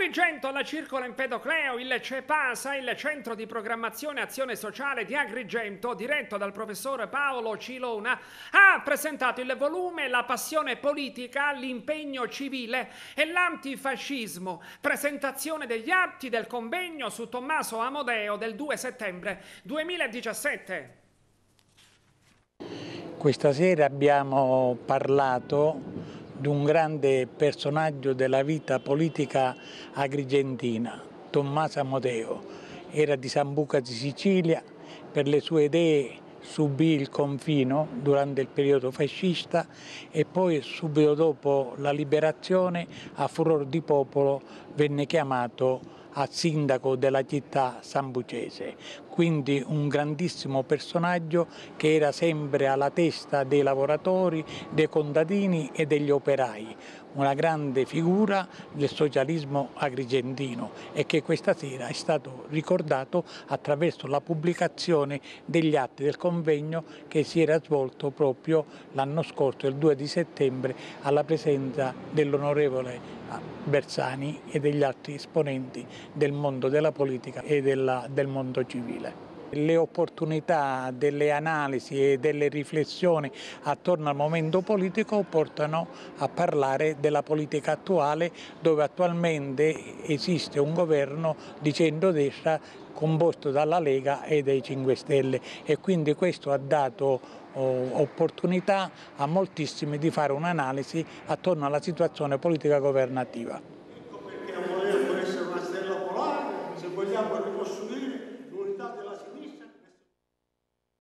Agrigento, la Circola Empedocleo, il CEPASA, il Centro di Programmazione e Azione Sociale di Agrigento, diretto dal professore Paolo Cilona, ha presentato il volume La passione politica, l'impegno civile e l'antifascismo, presentazione degli atti del convegno su Tommaso Amodeo del 2 settembre 2017. Questa sera abbiamo parlato di un grande personaggio della vita politica agrigentina, Tommaso Amodeo. Era di Sambuca di Sicilia, per le sue idee subì il confino durante il periodo fascista e poi subito dopo la liberazione, a furor di popolo, venne chiamato a sindaco della città sambucese, quindi un grandissimo personaggio che era sempre alla testa dei lavoratori, dei contadini e degli operai, una grande figura del socialismo agrigentino e che questa sera è stato ricordato attraverso la pubblicazione degli atti del convegno che si era svolto proprio l'anno scorso, il 2 di settembre, alla presenza dell'onorevole Bersani e degli altri esponenti del mondo della politica e del mondo civile. Le opportunità delle analisi e delle riflessioni attorno al momento politico portano a parlare della politica attuale, dove attualmente esiste un governo di centrodestra composto dalla Lega e dai 5 Stelle e quindi questo ha dato opportunità a moltissimi di fare un'analisi attorno alla situazione politica governativa.